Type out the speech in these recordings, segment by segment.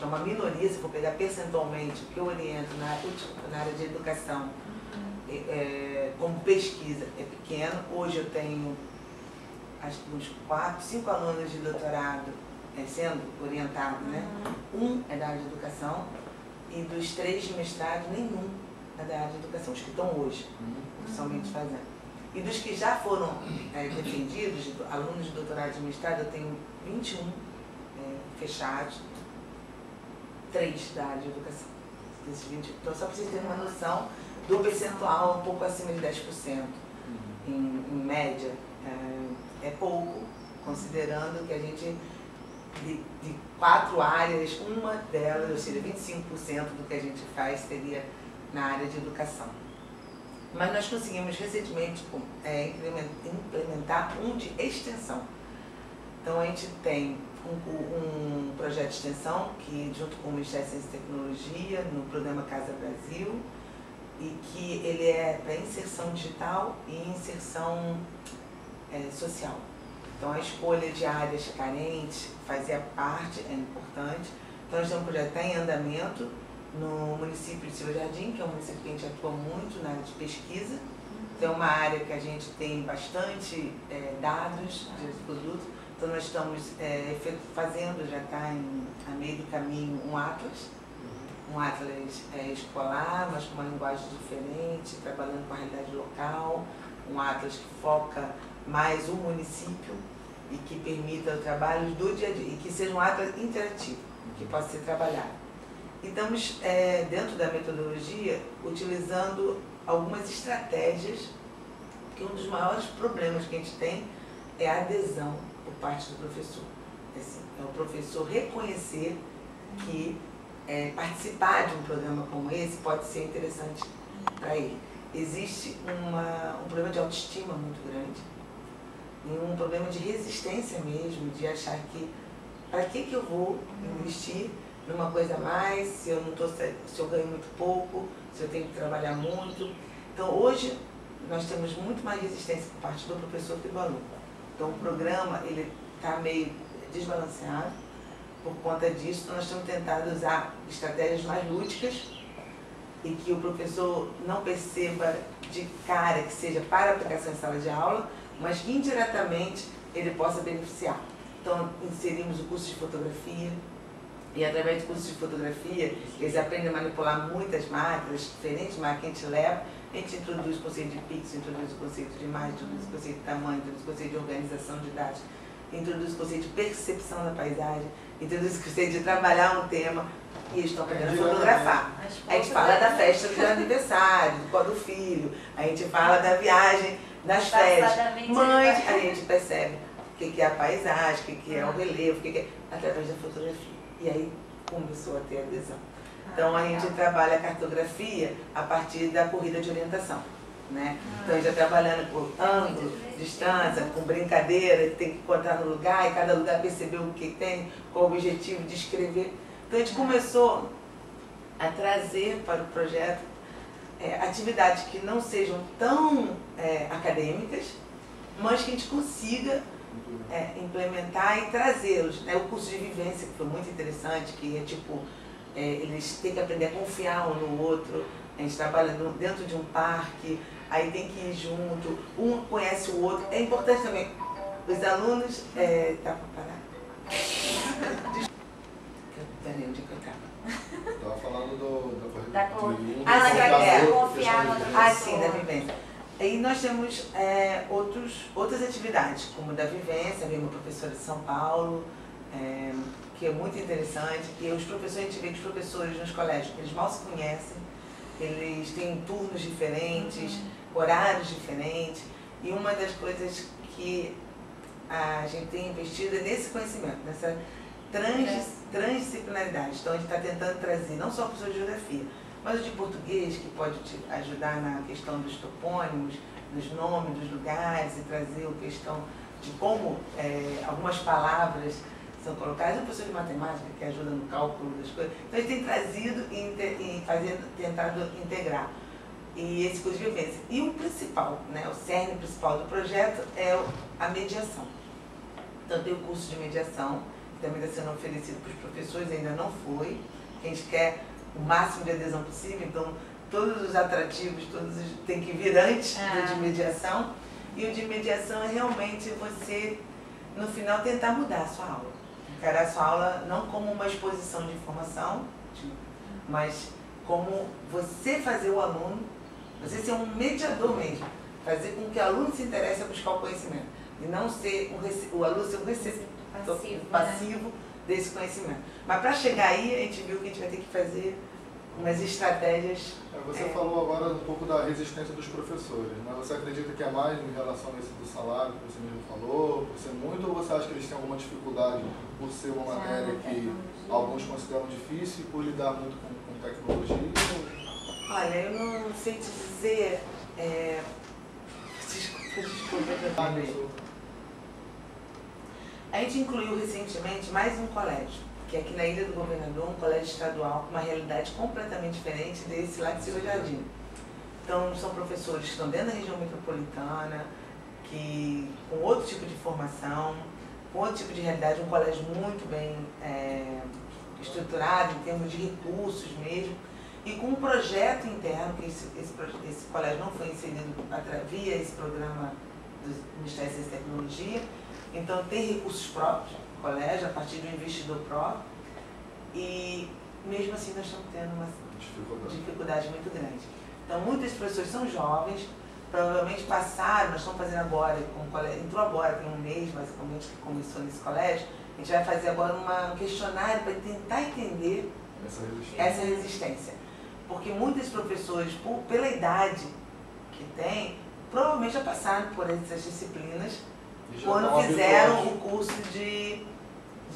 que é uma minoria, se for pegar percentualmente, o que eu oriento na área de educação, como pesquisa, é pequeno. Hoje eu tenho, acho que uns 4, 5 alunos de doutorado sendo orientados, né? Um é da área de educação, e dos 3 de mestrado, nenhum é da área de educação, os que estão hoje, oficialmente fazendo. E dos que já foram defendidos, alunos de doutorado e de mestrado, eu tenho 21 fechados, 3 da área de educação. Desses 20, então, só para vocês terem uma noção do percentual, um pouco acima de 10%. Em média, é pouco, considerando que a gente, de 4 áreas, uma delas, ou seja, 25% do que a gente faz seria na área de educação. Mas nós conseguimos recentemente implementar um de extensão. Então a gente tem um projeto de extensão que, junto com o Ministério da Ciência e Tecnologia, no programa Casa Brasil, e que ele é para inserção digital e inserção social. Então a escolha de áreas carentes, fazer parte é importante. Então nós temos um projeto que está em andamento no município de Silva Jardim, que é um município que a gente atua muito na área de pesquisa. Então é uma área que a gente tem bastante dados de produtos. Então nós estamos fazendo, já está a meio do caminho, um atlas escolar, mas com uma linguagem diferente, trabalhando com a realidade local, um atlas que foca mais o município e que permita o trabalho do dia a dia, e que seja um atlas interativo, que possa ser trabalhado. E estamos, dentro da metodologia, utilizando algumas estratégias, porque um dos maiores problemas que a gente tem é a adesão por parte do professor. Assim, é o professor reconhecer que participar de um programa como esse pode ser interessante para ele. Existe um problema de autoestima muito grande, e um problema de resistência mesmo, de achar que para que eu vou investir numa coisa a mais, se eu ganho muito pouco, se eu tenho que trabalhar muito. Então hoje nós temos muito mais resistência por parte do professor que do aluno. Então o programa ele está meio desbalanceado por conta disso. Então, nós estamos tentando usar estratégias mais lúdicas e que o professor não perceba de cara que seja para aplicação em sala de aula, mas que indiretamente ele possa beneficiar. Então inserimos o curso de fotografia, e através do curso de fotografia eles aprendem a manipular muitas máquinas, diferentes máquinas que a gente leva. A gente introduz o conceito de pixel, introduz o conceito de imagem, introduz o conceito de tamanho, introduz o conceito de organização de dados, introduz o conceito de percepção da paisagem, introduz o conceito de trabalhar um tema, e eles estão aprendendo a fotografar. A gente fala da festa do aniversário, do filho, a gente fala da viagem, das férias. Mas a gente percebe o que é a paisagem, o que é o relevo, através da fotografia. E aí começou a ter adesão. Então a gente trabalha a cartografia a partir da corrida de orientação, né? Então a gente está trabalhando por ângulo, distância, com brincadeira, tem que encontrar no lugar e cada lugar perceber o que tem, qual o objetivo de escrever. Então a gente começou a trazer para o projeto atividades que não sejam tão acadêmicas, mas que a gente consiga implementar e trazê-los. O curso de vivência, que foi muito interessante, que é tipo, eles têm que aprender a confiar um no outro. A gente trabalha dentro de um parque, aí tem que ir junto, um conhece o outro. É importante também, os alunos... Tá para parar? Peraí, onde que eu estava? Estava falando da corrida. Sim, da vivência. Aí nós temos outras atividades, como da vivência, vem uma professora de São Paulo, que é muito interessante, e os professores, a gente vê que os professores nos colégios, eles mal se conhecem, eles têm turnos diferentes, horários diferentes, e uma das coisas que a gente tem investido é nesse conhecimento, nessa transdisciplinaridade. Então a gente está tentando trazer não só o professor de geografia, mas o de português, que pode te ajudar na questão dos topônimos, dos nomes dos lugares, e trazer a questão de como algumas palavras são colocadas. O professor de matemática, que ajuda no cálculo das coisas. Então a gente tem trazido e tentado integrar. E esse curso de vivência. E o principal, o cerne principal do projeto é a mediação. Então tem o curso de mediação, também está sendo oferecido para os professores, ainda não foi. A gente quer o máximo de adesão possível, então todos os atrativos, tem que vir antes do de mediação. E o de mediação é realmente você, no final, tentar mudar a sua aula. Encarar a sua aula não como uma exposição de informação, mas como você fazer o aluno, você ser um mediador mesmo, fazer com que o aluno se interesse a buscar o conhecimento. E não ser o aluno ser um receptor passivo desse conhecimento. Mas para chegar aí, a gente viu que a gente vai ter que fazer umas estratégias. Você falou agora um pouco da resistência dos professores, né? Você acredita que é mais em relação a esse do salário que você mesmo falou, por ser muito, ou você acha que eles têm alguma dificuldade por ser uma matéria que alguns consideram difícil e por lidar muito com tecnologia? Olha, eu não sei te dizer. Desculpa. A gente incluiu recentemente mais um colégio, que é aqui na Ilha do Governador, um colégio estadual com uma realidade completamente diferente desse lá de Silva Jardim. Então, são professores que estão dentro da região metropolitana, com outro tipo de formação, com outro tipo de realidade, um colégio muito bem estruturado em termos de recursos mesmo, e com um projeto interno, que esse colégio não foi inserido via esse programa do Ministério da Ciência e Tecnologia, então tem recursos próprios, colégio, a partir do investidor próprio, e mesmo assim nós estamos tendo uma dificuldade muito grande. Então muitos professores são jovens, provavelmente passaram, nós estamos fazendo agora, entrou agora, tem um mês basicamente que começou nesse colégio, a gente vai fazer agora um questionário para tentar entender essa resistência. Porque muitos professores, pela idade que têm, provavelmente já passaram por essas disciplinas quando fizeram o curso de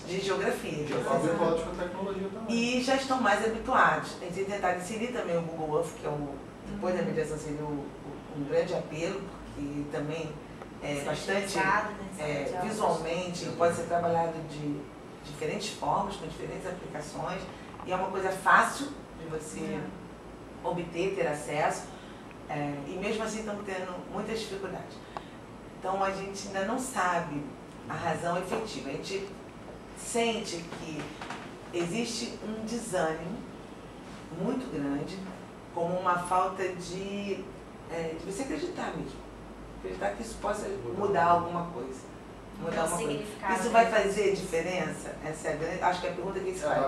geografia. Já estão habituados com a tecnologia também. E já estão mais habituados. A gente tem tentado inserir também o Google Earth, que é depois da mediação seria um grande apelo, porque também é bastante visualmente, pode ser trabalhado de diferentes formas, com diferentes aplicações, e é uma coisa fácil de você obter, ter acesso, e mesmo assim estamos tendo muitas dificuldades. Então a gente ainda não sabe a razão efetiva. A gente sente que existe um desânimo muito grande, como uma falta de você acreditar mesmo. Acreditar que isso possa mudar alguma coisa. Isso vai fazer diferença? Essa é a grande, acho que é a pergunta que eles fazem.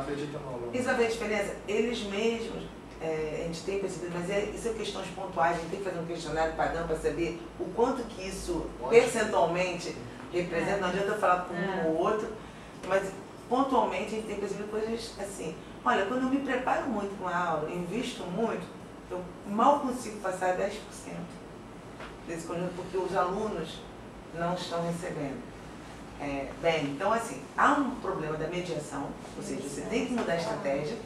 Isso vai fazer diferença? Eles mesmos, a gente tem percebido, mas isso é questões pontuais, a gente tem que fazer um questionário padrão para saber o quanto que isso percentualmente representa. Não adianta falar com um ou outro, mas pontualmente a gente tem percebido coisas assim. Olha, quando eu me preparo muito com a aula, invisto muito, eu mal consigo passar 10% desse conjunto, porque os alunos não estão recebendo. Bem, então assim, há um problema da mediação, ou seja, você tem que mudar a estratégia.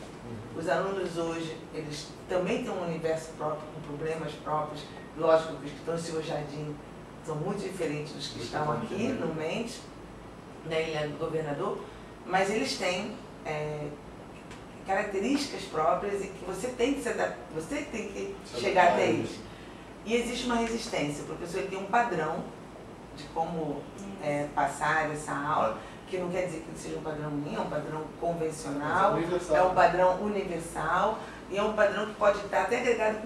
Os alunos hoje, eles também têm um universo próprio, com problemas próprios. Lógico que os que estão em Silva Jardim são muito diferentes dos que estão aqui no MENS, na Ilha do Governador, mas eles têm características próprias e que você tem que se adaptar, você tem que chegar até eles. E existe uma resistência, o professor tem um padrão de como passar essa aula, que não quer dizer que seja um padrão ruim, é um padrão convencional, é um padrão universal e é um padrão que pode estar até agregado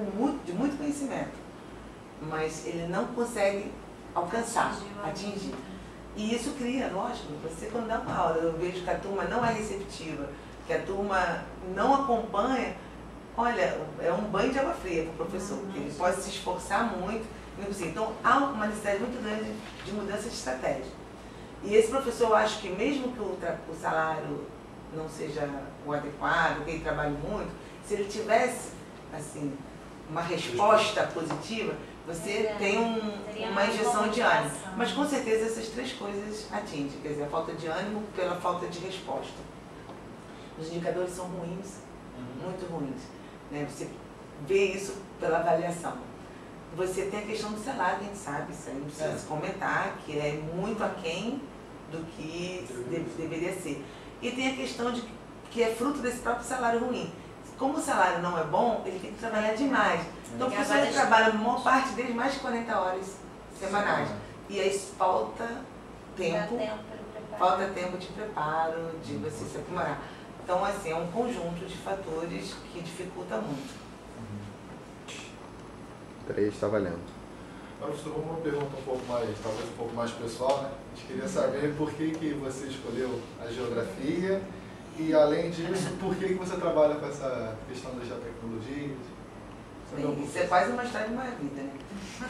de muito conhecimento, mas ele não consegue alcançar, atingir. E isso cria, lógico, você quando dá uma aula, eu vejo que a turma não é receptiva, que a turma não acompanha, olha, é um banho de água fria para o professor, porque ele pode se esforçar muito, então há uma necessidade muito grande de mudança de estratégia. E esse professor, eu acho que mesmo que o salário não seja o adequado, que ele trabalhe muito, se ele tivesse, assim, uma resposta positiva, você tem uma injeção de ânimo. Mas com certeza essas três coisas atingem, quer dizer, a falta de ânimo pela falta de resposta. Os indicadores são ruins, muito ruins, né? Você vê isso pela avaliação. Você tem a questão do salário, a gente sabe, isso aí não precisa se comentar, que é muito aquém do que deveria ser. E tem a questão de que é fruto desse próprio salário ruim. Como o salário não é bom, ele tem que trabalhar demais. Então, o professor trabalha, a maior parte deles, mais de 40 horas semanais. E aí falta tempo falta tempo de preparo, de você se aprimorar. Então, assim, é um conjunto de fatores que dificulta muito. 3 está valendo. Agora, professor, uma pergunta um pouco mais, talvez um pouco mais pessoal, né? A gente queria saber por que você escolheu a geografia e, além disso, por que você trabalha com essa questão das geotecnologias? Bem, isso é quase uma história de uma vida, né?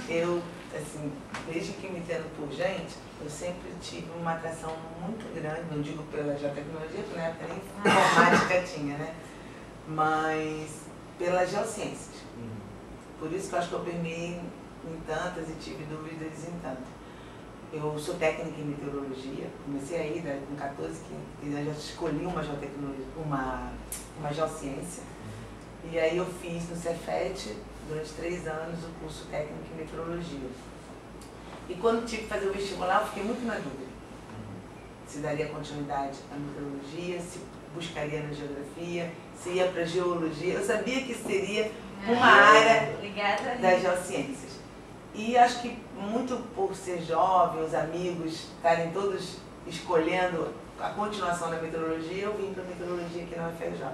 Eu, assim, desde que me entendo por gente, eu sempre tive uma atração muito grande, não digo pela geotecnologia, porque na época nem informática tinha, né? Mas pelas geociências. Por isso que eu acho que eu permeei em tantas e tive dúvidas em tanto. Eu sou técnica em meteorologia, comecei aí com 14, que eu já escolhi uma geotecnologia, uma geociência. E aí eu fiz no Cefet, durante 3 anos, o curso técnico em meteorologia. E quando tive que fazer o vestibular, eu fiquei muito na dúvida. Se daria continuidade à meteorologia, se buscaria na geografia, se ia para geologia. Eu sabia que seria uma área das geociências. E acho que muito por ser jovem, os amigos estarem todos escolhendo a continuação da meteorologia, eu vim para a meteorologia aqui na UFRJ.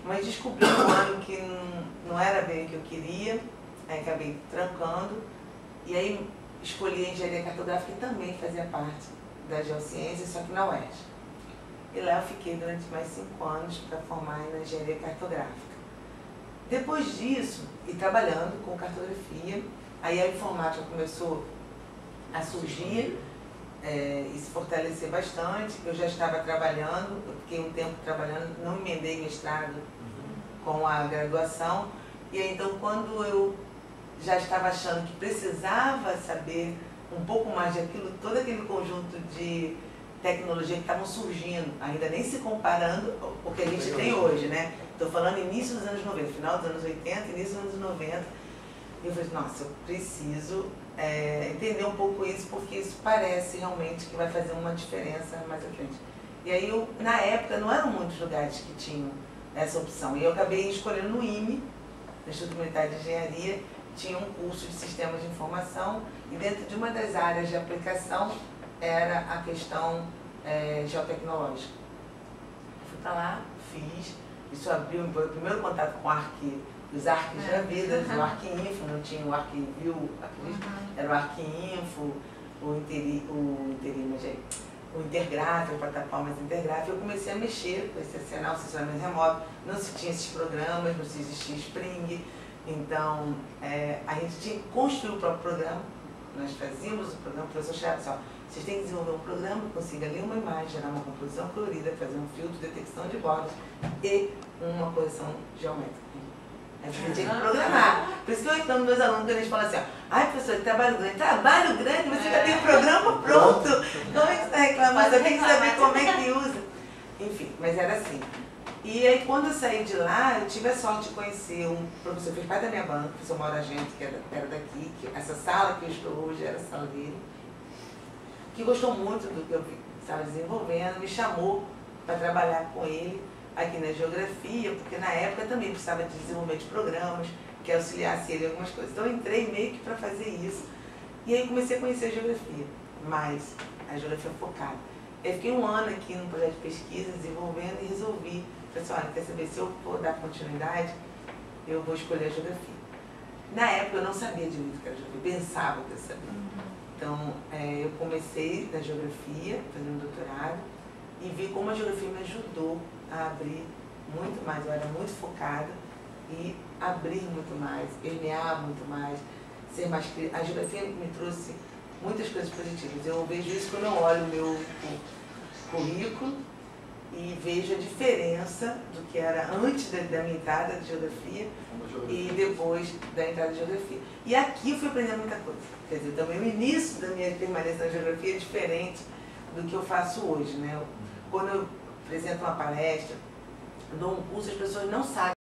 Mas descobri um ano que não era bem o que eu queria, aí acabei trancando, e aí escolhi a engenharia cartográfica, que também fazia parte da geociência, só que na UERJ. E lá eu fiquei durante mais 5 anos para formar na engenharia cartográfica. Depois disso, e trabalhando com cartografia, aí a informática começou a surgir e se fortalecer bastante. Eu já estava trabalhando, eu fiquei um tempo trabalhando, não emendei mestrado com a graduação. E aí, então, quando eu já estava achando que precisava saber um pouco mais daquilo, todo aquele conjunto de tecnologia que estavam surgindo, ainda nem se comparando ao que a gente tem hoje, né? Estou falando início dos anos 90, final dos anos 80, início dos anos 90. E eu falei, nossa, eu preciso entender um pouco isso, porque isso parece realmente que vai fazer uma diferença mais à frente. E aí, na época, não eram muitos lugares que tinham essa opção. E eu acabei escolhendo no IME, no Instituto Militar de Engenharia, tinha um curso de Sistemas de Informação, e dentro de uma das áreas de aplicação era a questão geotecnológica. Fui para lá, fiz, isso abriu o primeiro contato com os arquivos da vida, o Arquinfo, não tinha o Arquivio, era o Arquinfo, o Intergraph, o Plataformas Intergraph. Eu comecei a mexer com esse arsenal, o sensoramento remoto, não se tinha esses programas, não se existia Spring, então a gente tinha que construir o próprio programa. Nós fazíamos o programa, o professor Chaves, vocês têm que desenvolver um programa que consiga ler uma imagem, gerar uma composição colorida, fazer um filtro de detecção de bordas e uma correção geométrica. A gente tinha que programar. Por isso que eu reclamo meus alunos quando eles falam assim, ai professor, que trabalho grande. Trabalho grande, você já tem o programa pronto. Como é que você está reclamando? Você tem que saber como é que usa. Enfim, mas era assim. E aí quando eu saí de lá, eu tive a sorte de conhecer um professor, fez parte da minha banca, o professor Mauro Argento, que era daqui, que essa sala que eu estou hoje era a sala dele, que gostou muito do que eu estava desenvolvendo, me chamou para trabalhar com ele aqui na geografia, porque na época também precisava de desenvolvimento de programas, que auxiliasse ele em algumas coisas. Então eu entrei meio que para fazer isso. E aí comecei a conhecer a geografia, mas a geografia focada. Eu fiquei um ano aqui num projeto de pesquisa, desenvolvendo, e resolvi, falei assim, olha, quer saber, se eu for dar continuidade, eu vou escolher a geografia. Na época eu não sabia direito o que era geografia, pensava que eu sabia. Então eu comecei na geografia, fazendo doutorado, e vi como a geografia me ajudou a abrir muito mais. Eu era muito focada e abrir muito mais, permear muito mais, ser mais crítica. A geografia me trouxe muitas coisas positivas. Eu vejo isso quando eu olho o meu currículo e vejo a diferença do que era antes da minha entrada de geografia e depois da entrada de geografia. E aqui eu fui aprendendo muita coisa. Quer dizer, também o início da minha permanência na geografia é diferente do que eu faço hoje, né? Quando eu apresento uma palestra, dou um curso, as pessoas não sabem